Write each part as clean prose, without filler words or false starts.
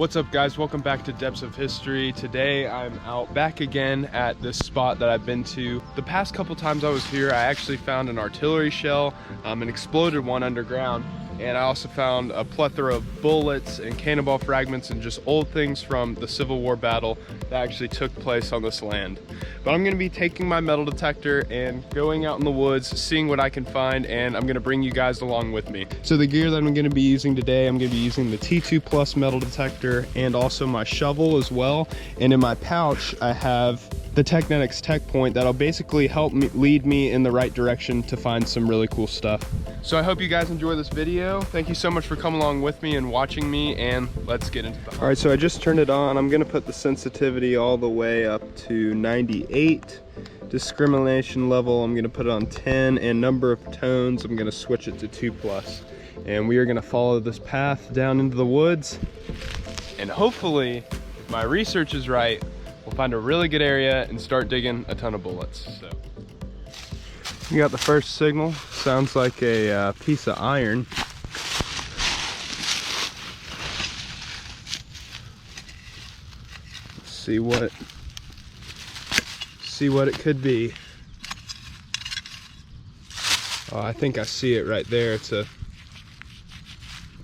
What's up, guys? Welcome back to Depths of History. Today I'm out back again at this spot that I've been to. The past couple times I was here, I actually found an artillery shell, an exploded one underground, and I also found a plethora of bullets and cannonball fragments and just old things from the Civil War battle that actually took place on this land. But I'm gonna be taking my metal detector and going out in the woods, seeing what I can find, and I'm gonna bring you guys along with me. So the gear that I'm gonna be using today, I'm gonna be using the T2 Plus metal detector and also my shovel as well. And in my pouch, I have the Technetics Tech Point that'll basically help me lead me in the right direction to find some really cool stuff. So I hope you guys enjoy this video. Thank you so much for coming along with me and watching me, and let's get into the hunt. All right, so I just turned it on. I'm gonna put the sensitivity all the way up to 98. Discrimination level, I'm gonna put it on 10, and number of tones, I'm gonna switch it to 2+. And we are gonna follow this path down into the woods, and hopefully, if my research is right, we'll find a really good area and start digging a ton of bullets. So we got the first signal. Sounds like a piece of iron. Let's see what it could be. Oh, I think I see it right there. It's a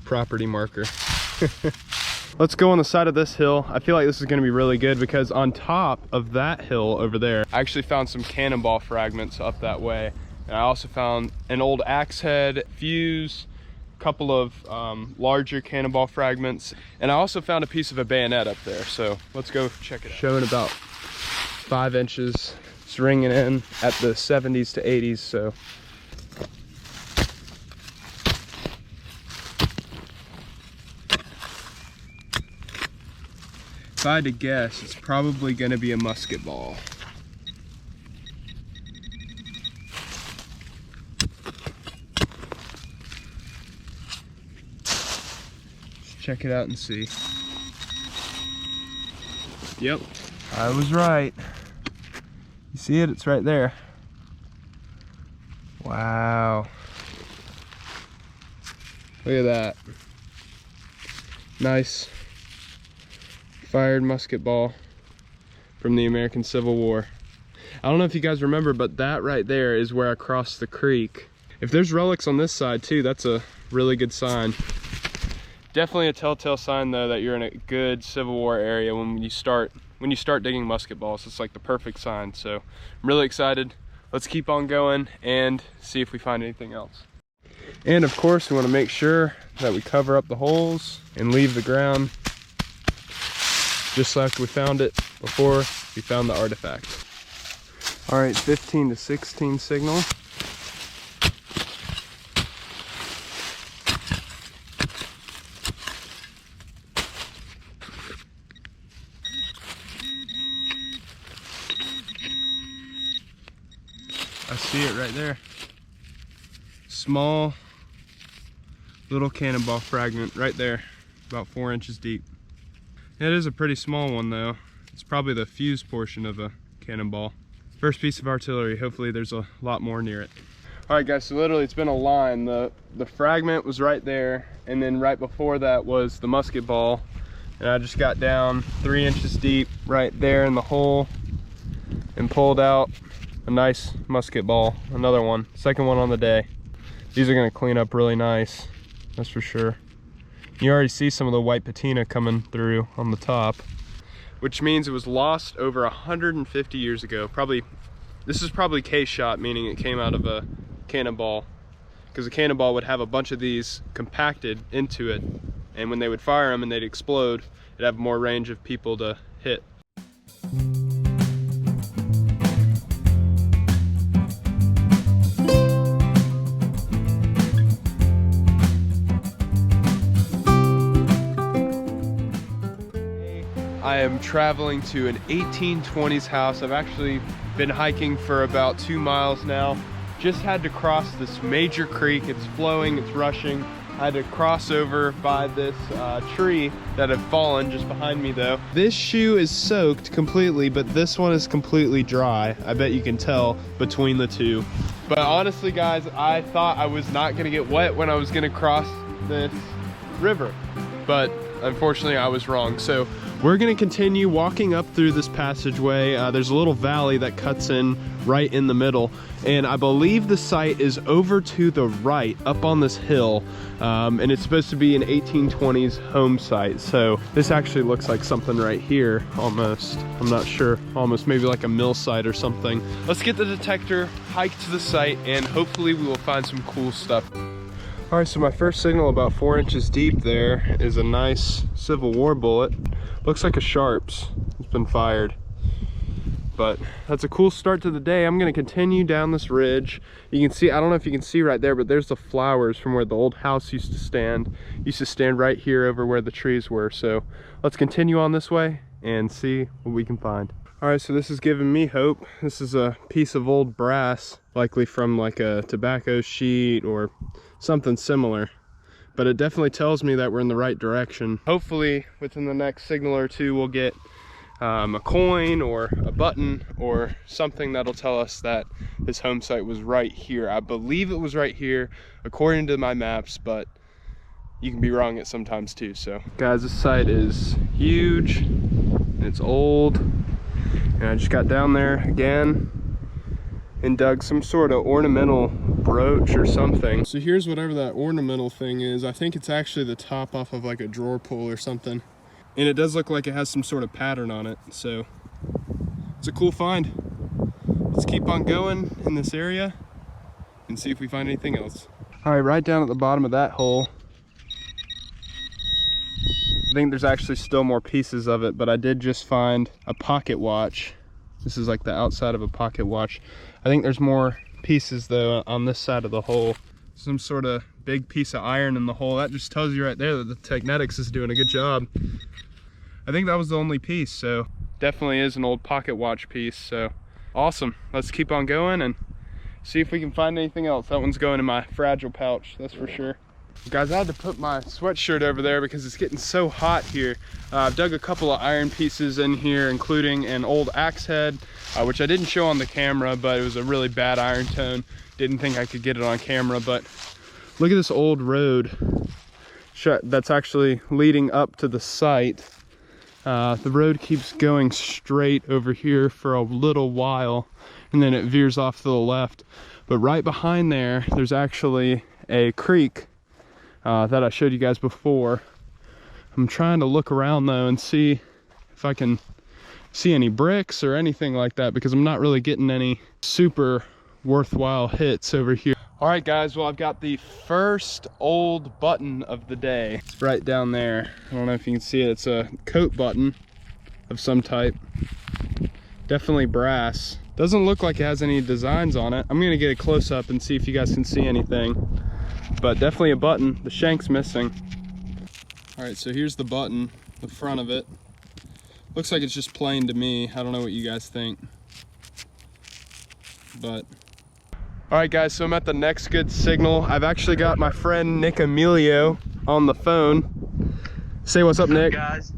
property marker. Let's go on the side of this hill. I feel like this is gonna be really good because on top of that hill over there, I actually found some cannonball fragments up that way. And I also found an old axe head, fuse, a couple of larger cannonball fragments. And I also found a piece of a bayonet up there. So let's go check it out. Showing about 5 inches. It's ringing in at the 70s to 80s, so. If I had to guess, it's probably gonna be a musket ball. Let's check it out and see. Yep, I was right. You see it? It's right there. Wow. Look at that. Nice fired musket ball from the American Civil War. I don't know if you guys remember, but that right there is where I crossed the creek. If there's relics on this side too, that's a really good sign. Definitely a telltale sign though that you're in a good Civil War area when you start digging musket balls. It's like the perfect sign. So I'm really excited. Let's keep on going and see if we find anything else. And of course, we want to make sure that we cover up the holes and leave the ground just like we found it before we found the artifact. All right, 15 to 16 signal. I see it right there. Small little cannonball fragment right there, about 4 inches deep. It is a pretty small one though. It's probably the fuse portion of a cannonball. First piece of artillery. Hopefully there's a lot more near it. All right guys, so literally it's been a line. The fragment was right there, and then right before that was the musket ball. And I just got down 3 inches deep right there in the hole and pulled out a nice musket ball. Another one, second one on the day. These are gonna clean up really nice, that's for sure. You already see some of the white patina coming through on the top, which means it was lost over 150 years ago. This is probably case shot, meaning it came out of a cannonball, because a cannonball would have a bunch of these compacted into it, and when they would fire them and they'd explode, it'd have more range of people to hit. I am traveling to an 1820s house. I've actually been hiking for about 2 miles now. Just had to cross this major creek. It's flowing, it's rushing. I had to cross over by this tree that had fallen just behind me though. This shoe is soaked completely, but this one is completely dry. I bet you can tell between the two. But honestly guys, I thought I was not gonna get wet when I was gonna cross this river. But unfortunately I was wrong. So we're gonna continue walking up through this passageway. There's a little valley that cuts in right in the middle, and I believe the site is over to the right up on this hill, and it's supposed to be an 1820s home site. So this actually looks like something right here almost. I'm not sure, almost maybe like a mill site or something. Let's get the detector, hike to the site, and hopefully we will find some cool stuff. All right, so my first signal about 4 inches deep there is a nice Civil War bullet. Looks like a Sharps. It's been fired. But that's a cool start to the day. I'm gonna continue down this ridge. You can see, I don't know if you can see right there, but there's the flowers from where the old house used to stand. Used to stand right here over where the trees were. So let's continue on this way and see what we can find. All right, so this is giving me hope. This is a piece of old brass, likely from like a tobacco sheet or something similar. But it definitely tells me that we're in the right direction. Hopefully within the next signal or two, we'll get a coin or a button or something that'll tell us that this home site was right here. I believe it was right here according to my maps, but you can be wrong at sometimes too. So guys, this site is huge and it's old, and I just got down there again and dug some sort of ornamental brooch or something. So here's whatever that ornamental thing is. I think it's actually the top off of like a drawer pull or something. And it does look like it has some sort of pattern on it. So it's a cool find. Let's keep on going in this area and see if we find anything else. All right, right down at the bottom of that hole, I think there's actually still more pieces of it, but I did just find a pocket watch. This is like the outside of a pocket watch. I think there's more pieces though on this side of the hole. Some sort of big piece of iron in the hole. That just tells you right there that the Technetics is doing a good job. I think that was the only piece, so definitely is an old pocket watch piece. So awesome. Let's keep on going and see if we can find anything else. That one's going in my fragile pouch, that's for sure. Guys, I had to put my sweatshirt over there because it's getting so hot here. I've dug a couple of iron pieces in here, including an old axe head, which I didn't show on the camera, but it was a really bad iron tone. Didn't think I could get it on camera, but look at this old road that's actually leading up to the site. The road keeps going straight over here for a little while, and then it veers off to the left. But right behind there, there's actually a creek that I showed you guys before. I'm trying to look around though and see if I can see any bricks or anything like that, because I'm not really getting any super worthwhile hits over here. All right guys, well, I've got the first old button of the day. It's right down there. I don't know if you can see it. It's a coat button of some type. Definitely brass. Doesn't look like it has any designs on it. I'm gonna get a close up and see if you guys can see anything. But definitely a button. The shank's missing. All right, so here's the button, the front of it. Looks like it's just plain to me. I don't know what you guys think. But all right guys, so I'm at the next good signal. I've actually got my friend Nick Emilio on the phone. Say what's up, Nick. Guys.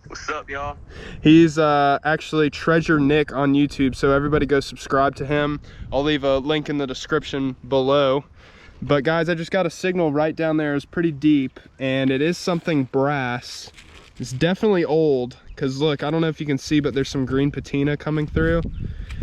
What's up, y'all? He's actually Treasure Nick on YouTube, so everybody go subscribe to him. I'll leave a link in the description below. But guys, I just got a signal right down there. It's pretty deep, and it is something brass. It's definitely old, because look, I don't know if you can see, but there's some green patina coming through.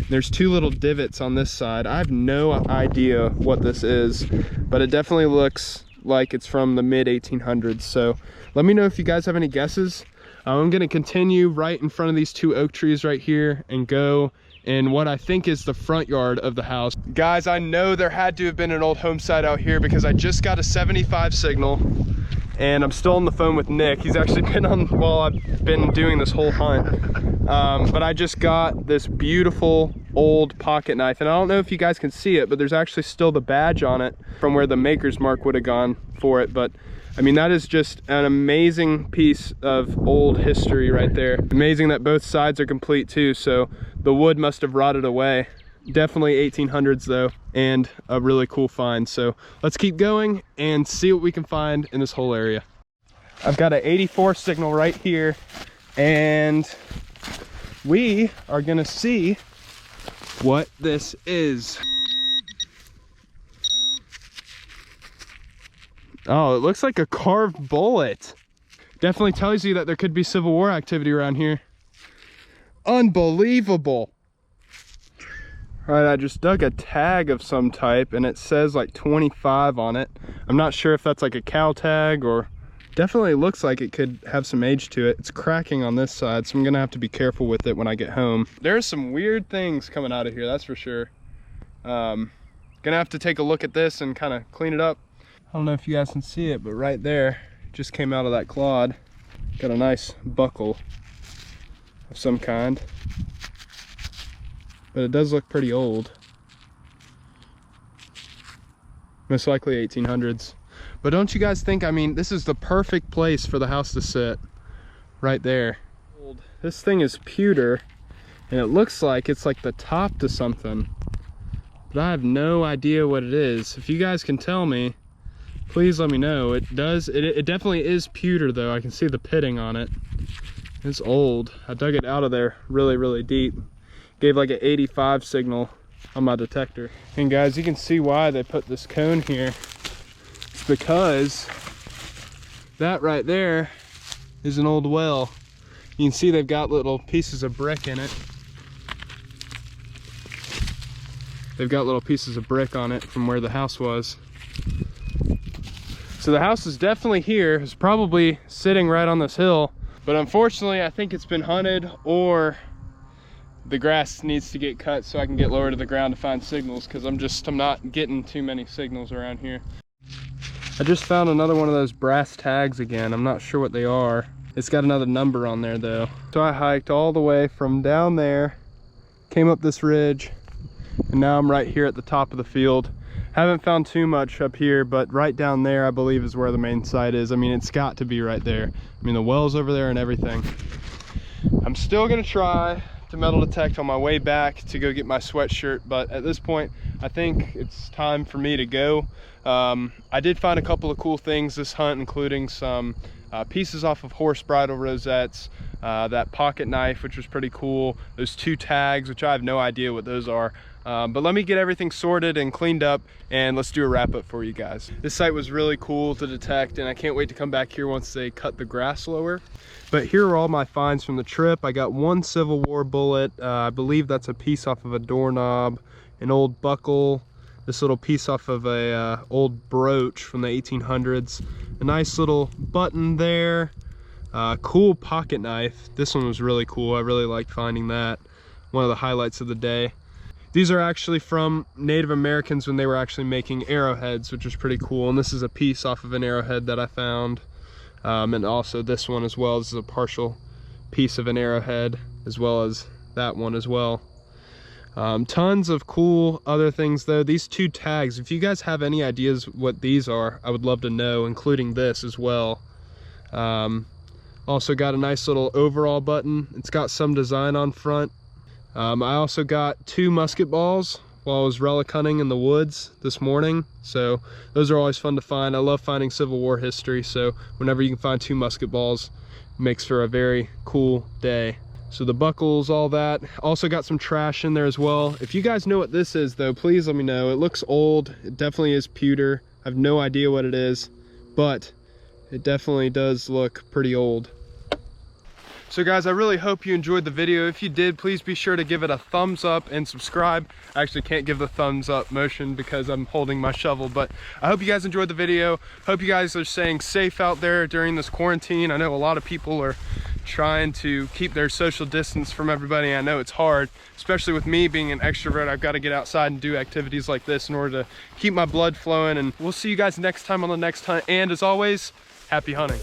There's two little divots on this side. I have no idea what this is, but it definitely looks like it's from the mid 1800s. So let me know if you guys have any guesses. I'm gonna continue right in front of these two oak trees right here and go in what I think is the front yard of the house. Guys, I know there had to have been an old home site out here because I just got a 75 signal and I'm still on the phone with Nick. He's actually been on while I've been doing this whole hunt. But I just got this beautiful old pocket knife, and I don't know if you guys can see it, but there's actually still the badge on it from where the maker's mark would have gone for it. But I mean, that is just an amazing piece of old history right there. Amazing that both sides are complete too, so the wood must have rotted away. Definitely 1800s though, and a really cool find. So let's keep going and see what we can find in this whole area. I've got an 84 signal right here, and we are gonna see what this is. Oh, it looks like a carved bullet. Definitely tells you that there could be Civil War activity around here. Unbelievable. All right, I just dug a tag of some type and it says like 25 on it. I'm not sure if that's like a cow tag, or definitely looks like it could have some age to it. It's cracking on this side, so I'm gonna have to be careful with it when I get home. There's some weird things coming out of here, that's for sure. Gonna have to take a look at this and kind of clean it up. I don't know if you guys can see it, but right there, just came out of that clod. Got a nice buckle of some kind. But it does look pretty old. Most likely 1800s. But don't you guys think, I mean, this is the perfect place for the house to sit. Right there. This thing is pewter, and it looks like it's like the top to something. But I have no idea what it is. If you guys can tell me, please let me know. It definitely is pewter though. I can see the pitting on it. It's old. I dug it out of there really, really deep. Gave like an 85 signal on my detector. And guys, you can see why they put this cone here. It's because that right there is an old well. You can see they've got little pieces of brick in it. They've got little pieces of brick on it from where the house was. So the house is definitely here. It's probably sitting right on this hill. But unfortunately, I think it's been hunted, or the grass needs to get cut so I can get lower to the ground to find signals, because I'm not getting too many signals around here. I just found another one of those brass tags again. I'm not sure what they are. It's got another number on there though. So I hiked all the way from down there, came up this ridge, and now I'm right here at the top of the field. Haven't found too much up here, but right down there I believe is where the main site is. I mean, it's got to be right there. I mean, the well's over there and everything. I'm still gonna try to metal detect on my way back to go get my sweatshirt, but at this point I think it's time for me to go. I did find a couple of cool things this hunt, including some pieces off of horse bridle rosettes, that pocket knife, which was pretty cool, those 2 tags, which I have no idea what those are. But let me get everything sorted and cleaned up, and let's do a wrap up for you guys. This site was really cool to detect, and I can't wait to come back here once they cut the grass lower. But here are all my finds from the trip. I got 1 Civil War bullet. I believe that's a piece off of a doorknob, an old buckle, this little piece off of a old brooch from the 1800s, a nice little button there, cool pocket knife. This one was really cool. I really liked finding that. One of the highlights of the day. These are actually from Native Americans when they were actually making arrowheads, which is pretty cool. And this is a piece off of an arrowhead that I found. And also this one as well. This is a partial piece of an arrowhead, as well as that one as well. Tons of cool other things though. These 2 tags, if you guys have any ideas what these are, I would love to know, including this as well. Also got a nice little overall button. It's got some design on front. I also got 2 musket balls while I was relic hunting in the woods this morning. So those are always fun to find. I love finding Civil War history. So whenever you can find 2 musket balls, it makes for a very cool day. So the buckles, all that. Also got some trash in there as well. If you guys know what this is though, please let me know. It looks old. It definitely is pewter. I have no idea what it is, but it definitely does look pretty old. So guys, I really hope you enjoyed the video. If you did, please be sure to give it a thumbs up and subscribe. I actually can't give the thumbs up motion because I'm holding my shovel, but I hope you guys enjoyed the video. Hope you guys are staying safe out there during this quarantine. I know a lot of people are trying to keep their social distance from everybody. I know it's hard, especially with me being an extrovert. I've got to get outside and do activities like this in order to keep my blood flowing. And we'll see you guys next time on the next hunt. And as always, happy hunting.